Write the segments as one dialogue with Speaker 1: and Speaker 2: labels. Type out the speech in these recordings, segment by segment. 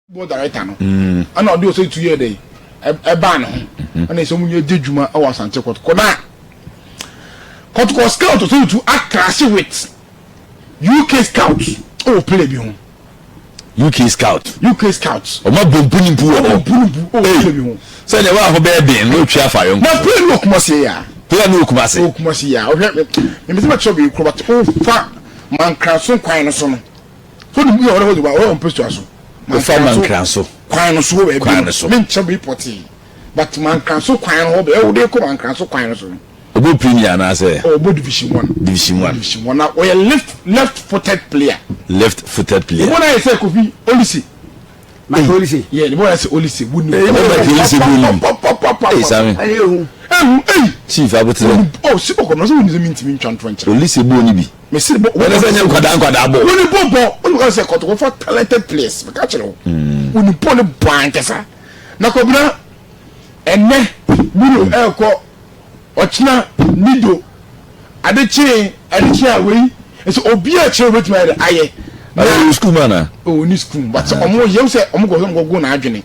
Speaker 1: board director no and I do say 2 year day a ban and it's only a juma or Asante Kotoko na Kotoko scout to act class with UK scouts oh play be home
Speaker 2: UK scouts
Speaker 1: o ma bompuni pu o play be home
Speaker 2: so they wa for be bin no twa fa yo
Speaker 1: na play no kuma say ya
Speaker 2: play no kuma say
Speaker 1: o kuma say ya o hwe me say ma chobe ko but o fa man kraso kwan no so no so the you already o on post aso
Speaker 2: man man kraso
Speaker 1: kwan no so we me chobe reporting but man kraso kwan no be o de ko man kraso kwan no so
Speaker 2: obo premier na say
Speaker 1: obo division 1 na we left footed player
Speaker 2: the
Speaker 1: one I say Kofi Olisi
Speaker 3: Olisi
Speaker 1: yeah the one I say Olisi wuni
Speaker 2: hey Sammy chief abutre
Speaker 1: oh si boko no so wuni zemi ntimi ntwantwancha
Speaker 2: Olisi bo ni bi
Speaker 1: me si bo
Speaker 2: wona say nyam kwada bo
Speaker 1: wuni bobo wuni ka say Kotoko for talented players me ka kire wuni bo ne bankesa na ko bina enne buru eko ochina nido adechi away so obi a chere wetu ma aye
Speaker 2: na school man
Speaker 1: oh ni school but omo ye say omo go na adwene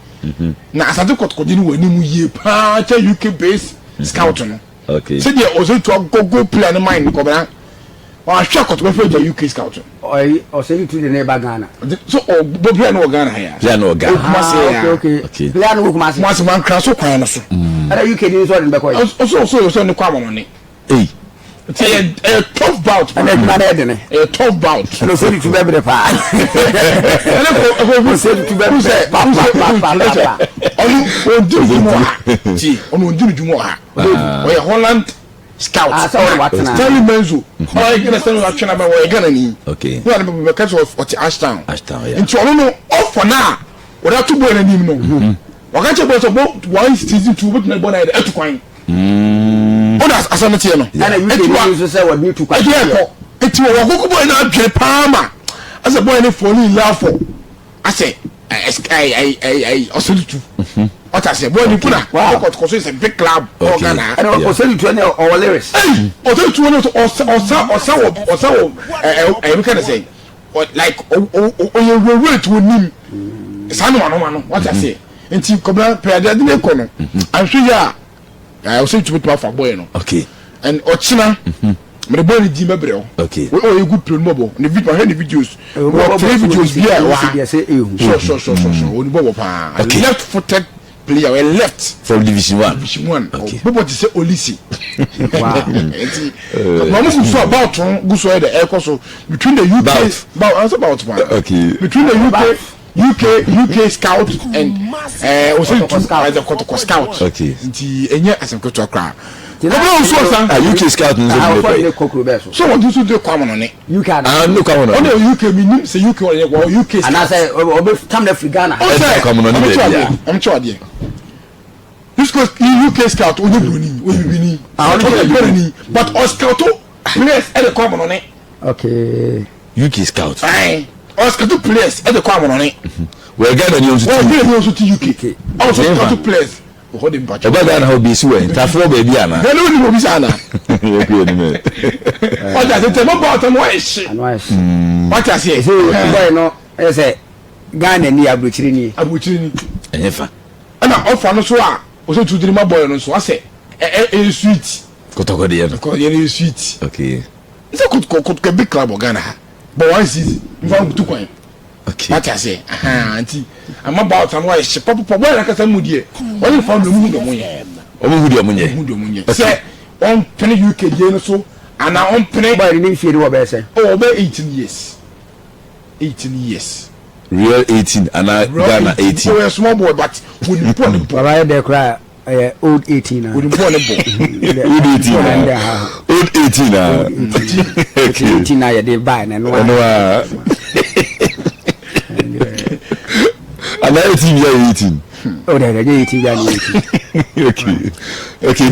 Speaker 1: na Asante Kotoko di ni wani mu ye pa cha UK base scout no
Speaker 2: okay
Speaker 1: say dey ozo to go play na mind ko bra o ahwa Kotoko for the UK scout
Speaker 3: o say to the neighbor Ghana
Speaker 1: so o bo play no Ghana ya
Speaker 3: okay play no kuma say
Speaker 1: mas man kra so kwan no so
Speaker 3: ara UK ni so dey be ko
Speaker 1: so ni kwa mo ne
Speaker 2: eh
Speaker 1: a tough bout
Speaker 3: and
Speaker 1: a tough bout
Speaker 3: no say to be the pa
Speaker 1: and say to be say on do jumo ha we Holland scout tell menzo o gonna say we atwena ba we gonna ni
Speaker 2: okay
Speaker 1: we are because of Ashtown
Speaker 2: yeah
Speaker 1: into no off for now we have to go na nim no we can check both one season 2 but na bo na etu kwan odas asamete no
Speaker 3: na you use say what new to quite
Speaker 1: eti wo gogo boy na adwe paama as a boy ni for ni lafo ase I osolitu what I say boy ni kuna Kotoko is a big club Ghana
Speaker 3: and osolitu na our lyrics
Speaker 1: osolitu no osa we can say like you wait to nim sanu mano what I say enti kobra peda de ko no anhwe ya I say to put my boy no okay and ochina me boy di mebreo
Speaker 2: okay
Speaker 1: we o good play mobile the video the videos here so oni bobo pa left footed player we left
Speaker 2: from division 1
Speaker 1: okay bobo ti say Olisi wow no mo so about go so the air so between the UK okay between the UK scout and Kotoko scout
Speaker 2: okay
Speaker 1: nti enye Asante Kotoko
Speaker 2: UK scout
Speaker 1: so what do do kwa mono ne
Speaker 3: UK
Speaker 2: no kwa mono
Speaker 1: on UK minim say UK or UK
Speaker 3: and I say obe tam na Ghana
Speaker 2: kwa mono ne be
Speaker 1: I'm sure there this UK scout onye broni we bini but o scout players e de kwa mono ne
Speaker 2: okay UK scout
Speaker 1: Oscar to players at the common on it.
Speaker 2: We're getting you
Speaker 1: to UK. Also, to players. Hold him back.
Speaker 2: About that, how be swing. Tafro baby, Anna.
Speaker 1: Hello, Mobisana. What does it tell about and why? What I say?
Speaker 3: No, I say Ghana near Abuchini.
Speaker 2: And if I
Speaker 1: offer no so also to the boy no so I say a sweet.
Speaker 2: Kotoko the
Speaker 1: sweet.
Speaker 2: Okay.
Speaker 1: It's a good big club of Ghana. But one season, if I'm too quiet.
Speaker 2: Okay.
Speaker 1: What I say, auntie, I'm about and why she papa where I can move here. When you found the moon of money. Say, on penny UK yen so, and now on penny
Speaker 3: by the name Field
Speaker 1: over 18 years. 18 years.
Speaker 2: Real 18, and I Ghana 18.
Speaker 1: Oh, a small boy, but wouldn't put him.
Speaker 3: I they cry. Old 18
Speaker 1: wouldn't put him.
Speaker 2: Old 18
Speaker 3: now they buy and one.
Speaker 2: And 18.
Speaker 3: Oh, they're 18.
Speaker 2: Okay. This
Speaker 1: is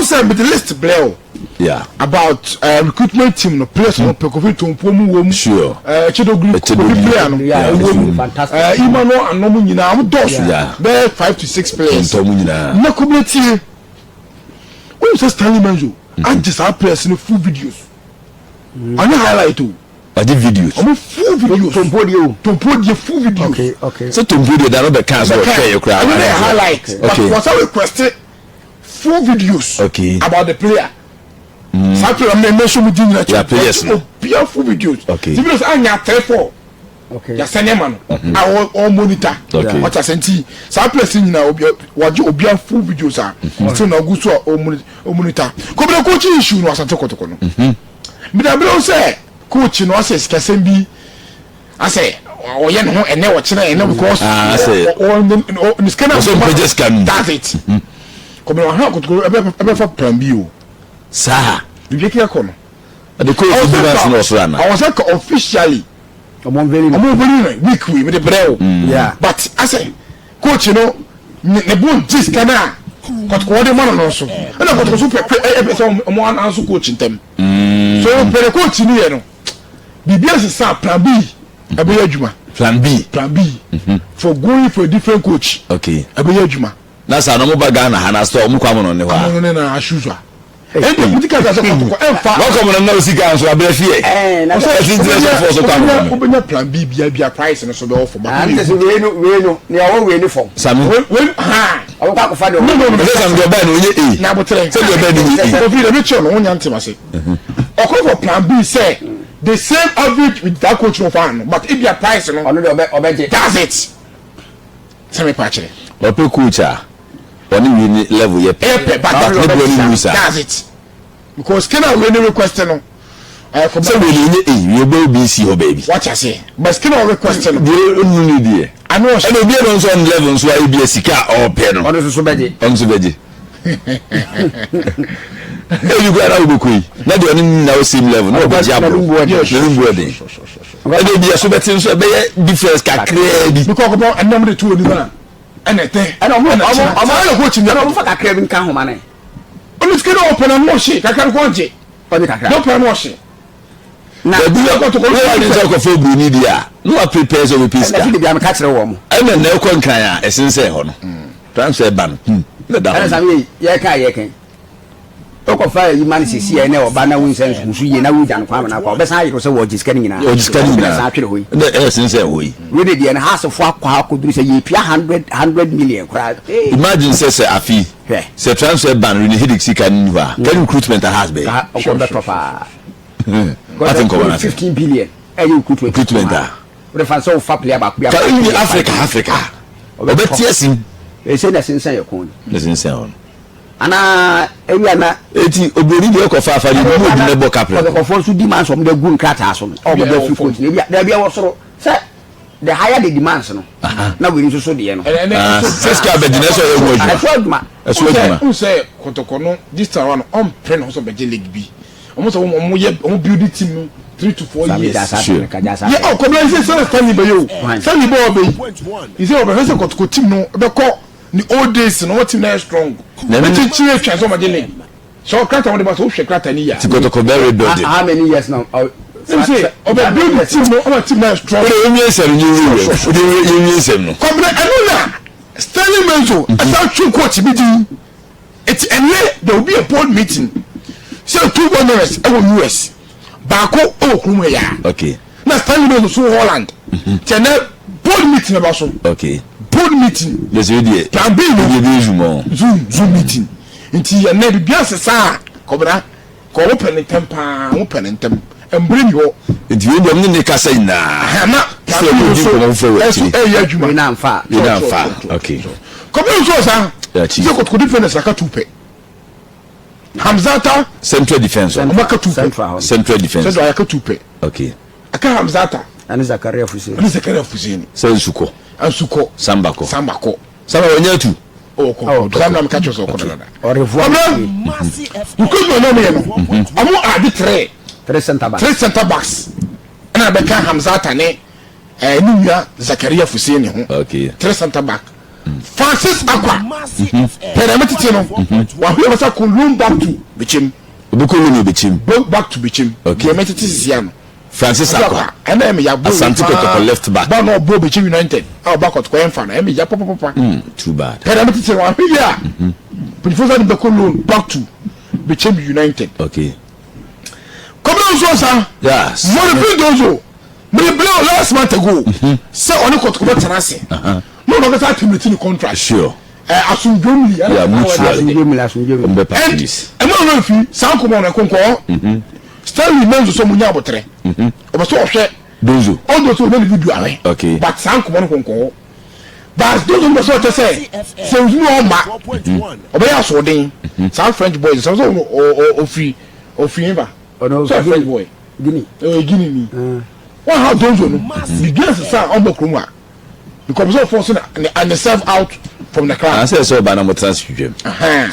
Speaker 1: the list below.
Speaker 2: Yeah.
Speaker 1: About recruitment team no place no Pekofi to Mpomu
Speaker 2: sure.
Speaker 1: Chidoglu player no. Fantastic. Imano and no nyina am dos. Be 5 to 6 players. Na community. We say Stanley Manzo. And just our players in full videos. And highlight too.
Speaker 2: Or the videos.
Speaker 1: Full videos. Tompodio full videos.
Speaker 3: Okay.
Speaker 2: So Tompodio that not the cast or play your crowd.
Speaker 1: Highlight. But was I requested full videos about the player. Something I mentioned with you.
Speaker 2: Yeah, players.
Speaker 1: Full videos.
Speaker 2: Okay.
Speaker 1: Because I have 3-4.
Speaker 3: Okay.
Speaker 1: Ya sanya man. I all monitor.
Speaker 2: Okay.
Speaker 1: What I senti. Some place in now obia full videos are. So na go so o monitor. Come the coaching issue no Asante Kotoko no. Me da bro say coach no say skasem bi. I say oye no ho ene wo kire ene because on scanner
Speaker 2: so just can.
Speaker 1: That's it. Come no ha Kotoko ebe for plan B o.
Speaker 2: Sir.
Speaker 1: You get here no.
Speaker 2: The coach no so na.
Speaker 1: I was like officially
Speaker 3: I'm very
Speaker 1: weak we with the brew.
Speaker 3: Yeah.
Speaker 1: But I say, coach, you know, the boom just cannot. Got what the man also. And I got to super one answer coaching them. So, the coach in here, no. BBS is plan B.
Speaker 2: Plan B.
Speaker 1: Plan B. For going for a different coach.
Speaker 2: Okay.
Speaker 1: Abiyajuma.
Speaker 2: That's a normal Ghana and I saw Mukamon on the way.
Speaker 1: I'm on a shoe. And the
Speaker 2: welcome on no cigar so I be fear.
Speaker 3: That's
Speaker 2: for so come.
Speaker 1: Open plan B be price and so be offer.
Speaker 3: And this we no near one we uniform.
Speaker 2: Sam
Speaker 1: when I will go find
Speaker 2: no I'm go buy no ye.
Speaker 1: Na but say
Speaker 2: you buy no.
Speaker 1: If you be sure no nya ntem ase. Okọ for plan B say the same average with that coach no fan but if your price no
Speaker 3: ono de obeje.
Speaker 1: That's it. Say me patch.
Speaker 2: Ope coach on win level ye
Speaker 1: but that's it. Because can I really request no?
Speaker 2: So we will be see your baby.
Speaker 1: What I say? But can I request no?
Speaker 2: You need
Speaker 1: I know.
Speaker 2: And we be on level so I be a sika or pen
Speaker 3: Ono so beje.
Speaker 2: On so beje. You go around bukui. Na de oni na same level. No be jabo. Yes. And they be so betin so be difference kakra bi.
Speaker 1: Because about and number 2 ni na. Anything.
Speaker 3: And I'm coaching. I'm for kakra bin kan ho mane.
Speaker 1: Only skin open and wash it. I can't go on. No plan wash it.
Speaker 2: Now, do you go to go to for Brunia? No, I prepare so we peace.
Speaker 3: I think I'm catching a woman.
Speaker 2: I'm a no con kaya, a sincere honor. Transfer ban.
Speaker 3: That's a me, yakin. Talk of fire, you manage to see I know Banner wins and she and I would down Kwame. Now, best I was a watch is getting in. You're just getting actually. The sincere way. Really, the house of what could do say 100 million.
Speaker 2: Imagine, says a fee. Say transfer ban really hit can recruitment has been.
Speaker 3: I think over 15 billion. And you could recruitment. But if I saw far play about
Speaker 2: Africa. But yes,
Speaker 3: they say that's insane your coin.
Speaker 2: That's insane.
Speaker 3: Ana Eliana,
Speaker 2: eti obori de ko fa you no di nebo capital.
Speaker 3: For the force demands from the good crata so. All the food. There be also say the higher the demands no. Now we need to so the no.
Speaker 2: Seska be di so e woju.
Speaker 1: Who say Kotoko no this time on pen also be league B. Almost omo build team no 3 to 4 years. Yeah, oh come say Stanley be yo. Stanley be. He say Obefe Kotoko team no be call the old days no team na strong. Na me chire twa so league. So crata won dey so hwe crata ni ya.
Speaker 2: Kotoko very building.
Speaker 3: How many years now?
Speaker 1: Say Obe build team no our team na strong.
Speaker 2: You say you say no.
Speaker 1: Come na Stanley Menzo as a coach be di. It's there will be a board meeting. So 2 owners in US. Bako Okrume ya.
Speaker 2: Okay.
Speaker 1: Now Stanley Menzo so Holland. Tena board meeting about so.
Speaker 2: Okay.
Speaker 1: Board meeting.
Speaker 2: Yes, you did.
Speaker 1: Can be
Speaker 2: no.
Speaker 1: Zoom meeting. Inti ya nebi biasa sa kobra. Ko open the temper, open and tem. And bring you.
Speaker 2: Inti you dem ni kasa ina.
Speaker 1: Na.
Speaker 2: Okay.
Speaker 1: Come on so sa. You could defend like a tupe. Hamzata
Speaker 2: central defense. Central defense.
Speaker 1: So I could tupe.
Speaker 2: Okay.
Speaker 1: Aka Hamzata.
Speaker 3: And Zakaria
Speaker 1: Fuseni.
Speaker 2: So Suko.
Speaker 1: And Suko.
Speaker 2: Sambako. Samba wanyatu.
Speaker 1: Oh, Samba catches or Canada.
Speaker 3: Au revoir.
Speaker 1: You could know me. I'm add 3 center backs. And I became Hamzata ne. Nuya Zakaria Fuseni.
Speaker 2: Okay.
Speaker 1: 3 center back. Francis Aqua. Perameti no. Wa hu wasa ko loan back to Bichim. Back to Bichim.
Speaker 2: Okay.
Speaker 1: Perameti Ziano.
Speaker 2: Francis Aqua.
Speaker 1: And then ya
Speaker 2: Asante Kotoko left back.
Speaker 1: Ba no bo Bichim United. Back to Koenfa na ya papa.
Speaker 2: Too bad.
Speaker 1: Perameti no wa ya. Before that be ko loan back to Bichim United.
Speaker 2: Okay.
Speaker 1: Come Dozo sa.
Speaker 2: Yes.
Speaker 1: Monifi Dozo. Me play last month ago. Say oni Kotoko Transfer. No no get team contract.
Speaker 2: Sure.
Speaker 1: Asumdwomli.
Speaker 2: Yeah, mutually.
Speaker 3: Asumdwomli.
Speaker 2: Mbe practice.
Speaker 1: E mo no fi san ko mo na konko. Stanley Menzo so munya abotre. Obaso ohwe
Speaker 2: Dozo.
Speaker 1: All those who know the video away.
Speaker 2: Okay.
Speaker 1: But san ko mo no konko. But those who so say you know ma. Obeya so den. Some French boys so ofi eba.
Speaker 3: No
Speaker 1: French boy.
Speaker 3: Guinea.
Speaker 1: Guinea ni. What how those no? The girls say on bokroma. Because so forcing and they serve out from the crowd.
Speaker 2: I say so ba na mo transfer dwem.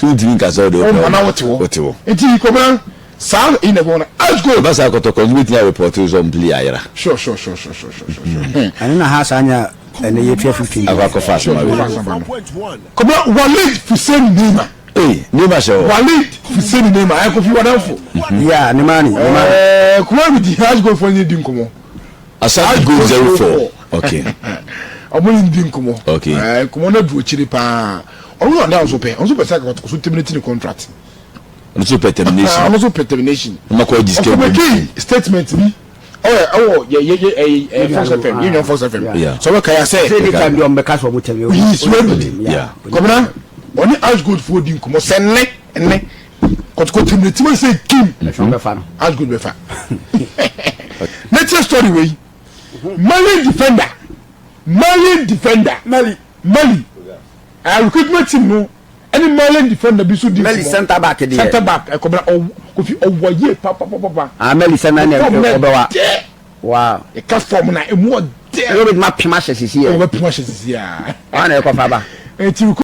Speaker 2: So dimi ka so do.
Speaker 1: Oh na what wo. Enti kobran sa in the one. Let's go.
Speaker 2: Ba sa Kotoko meet ya report so play ayra.
Speaker 1: Sure.
Speaker 3: Ani na ha sanya ene ye 15.
Speaker 2: Ava ko fast ma we.
Speaker 1: Kobran Walid Hussein Nima.
Speaker 2: Nima show.
Speaker 1: Walid Hussein Nima. I ko fi wadanfo.
Speaker 3: Yeah, Nimani.
Speaker 1: Kuma bi di has go for ni din komo.
Speaker 2: Asante go 04. Okay.
Speaker 1: Omo ndi nkomo.
Speaker 2: Okay.
Speaker 1: Komo na du chiri pa. Onu na so pe. Onso pe say Kotoko so terminate contract.
Speaker 2: Onso pe termination.
Speaker 1: Onso pe termination.
Speaker 2: Ma ko
Speaker 1: discount. Statement bi. Oh, yeah, Fox FM. You know Fox FM.
Speaker 2: Yeah.
Speaker 1: So what can I say?
Speaker 3: Say the time you make us for tell you.
Speaker 1: He's ready.
Speaker 2: Yeah.
Speaker 1: Come on. Only as good for din komo senne enne. Kotoko terminate we say Kim. As good be fa. Next story we. Mali defender. Mali. Recruitment team no. Any Mali defender be so di.
Speaker 3: Mali center back there.
Speaker 1: Center back. E kobra kofi owoye papa.
Speaker 3: Mali center na obewa. Wow.
Speaker 1: E ka form na e mo there.
Speaker 3: You be ma pima hye sisi.
Speaker 1: O be pima hye sisi ya.
Speaker 3: Ana e ko fa ba.